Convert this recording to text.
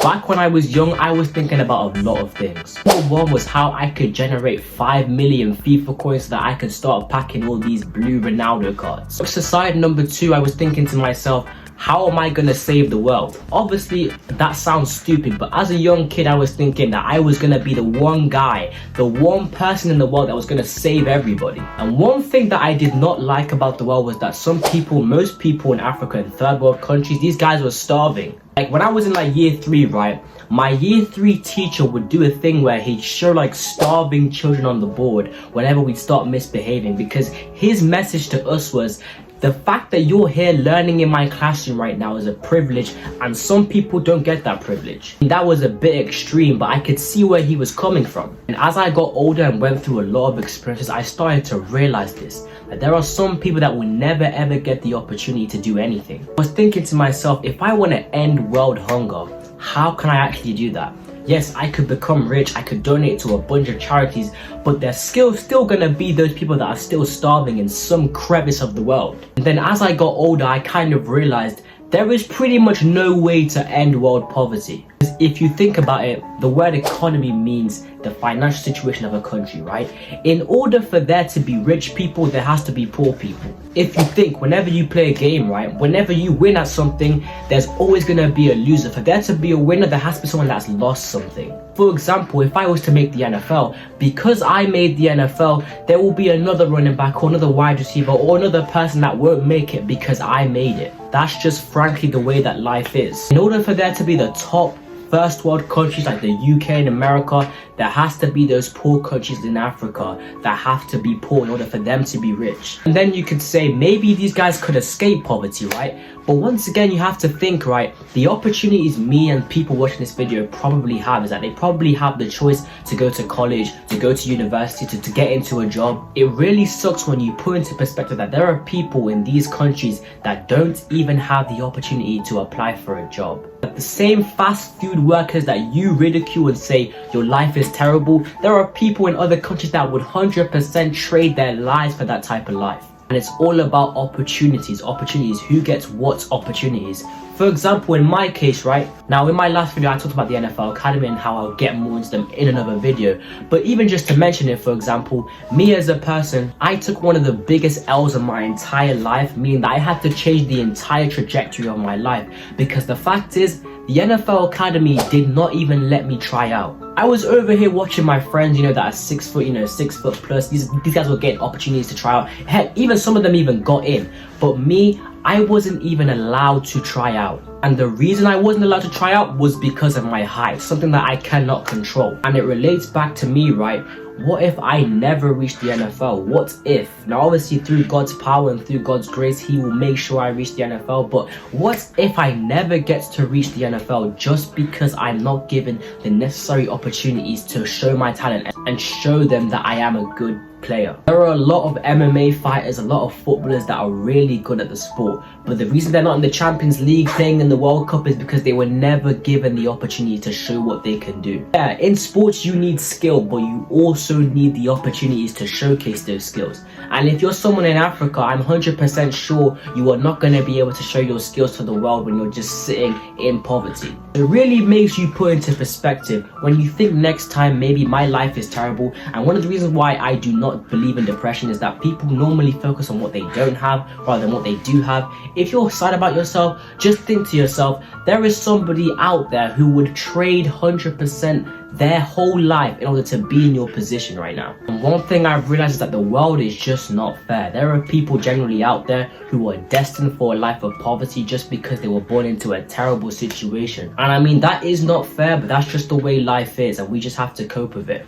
Back when I was young, I was thinking about a lot of things. Number one was how I could generate 5 million FIFA coins so that I could start packing all these blue Ronaldo cards. Side number two, I was thinking to myself, how am I gonna save the world? Obviously, that sounds stupid, but as a young kid, I was thinking that I was gonna be the one guy, the one person in the world that was gonna save everybody. And one thing that I did not like about the world was that most people in Africa and third world countries, these guys were starving. Like when I was in like year 3, right? My year 3 teacher would do a thing where he'd show like starving children on the board whenever we'd start misbehaving, because his message to us was, the fact that you're here learning in my classroom right now is a privilege, and some people don't get that privilege. And that was a bit extreme, but I could see where he was coming from. And as I got older and went through a lot of experiences, I started to realize this, that there are some people that will never ever get the opportunity to do anything. I was thinking to myself, if I want to end world hunger, how can I actually do that? Yes, I could become rich, I could donate to a bunch of charities, but there's still gonna be those people that are still starving in some crevice of the world. And then as I got older, I kind of realized there is pretty much no way to end world poverty. Because if you think about it, the word economy means the financial situation of a country, right? In order for there to be rich people, there has to be poor people. If you think, whenever you play a game, right, whenever you win at something, there's always gonna be a loser. For there to be a winner, there has to be someone that's lost something. For example, if I was to make the NFL, because I made the NFL, there will be another running back or another wide receiver or another person that won't make it because I made it. That's just frankly the way that life is. In order for there to be the top first world countries like the UK and America, there has to be those poor countries in Africa that have to be poor in order for them to be rich. And then you could say maybe these guys could escape poverty, right? But once again, you have to think, right, the opportunities me and people watching this video probably have is that they probably have the choice to go to college, to go to university, to get into a job. It really sucks when you put into perspective that there are people in these countries that don't even have the opportunity to apply for a job. But the same fast food workers that you ridicule and say your life is terrible, there are people in other countries that would 100% trade their lives for that type of life. And it's all about opportunities, who gets what opportunities. For example, in my case, right, now in my last video I talked about the NFL Academy and how I'll get more into them in another video, but even just to mention it, for example, me as a person, I took one of the biggest L's of my entire life, meaning that I had to change the entire trajectory of my life, because the fact is, the NFL Academy did not even let me try out. I was over here watching my friends, that are 6 foot, 6 foot plus. These guys were getting opportunities to try out. Heck, even some of them even got in. But me, I wasn't even allowed to try out. And the reason I wasn't allowed to try out was because of my height, something that I cannot control. And it relates back to me, right? What if I never reach the NFL? What if? Now obviously through God's power and through God's grace, he will make sure I reach the NFL. But what if I never get to reach the NFL just because I'm not given the necessary opportunities to show my talent and show them that I am a good player? There are a lot of MMA fighters, a lot of footballers that are really good at the sport, but the reason they're not in the Champions League playing in the World Cup is because they were never given the opportunity to show what they can do. Yeah, in sports you need skill, but you also need the opportunities to showcase those skills. And if you're someone in Africa, I'm 100% sure you are not going to be able to show your skills to the world when you're just sitting in poverty. It really makes you put into perspective when you think next time maybe my life is terrible. And one of the reasons why I do not believe in depression is that people normally focus on what they don't have rather than what they do have. If you're sad about yourself, just think to yourself, there is somebody out there who would trade 100% their whole life in order to be in your position right now. And one thing I've realized is that the world is just not fair. There are people generally out there who are destined for a life of poverty just because they were born into a terrible situation. And I mean, that is not fair, but that's just the way life is, and we just have to cope with it.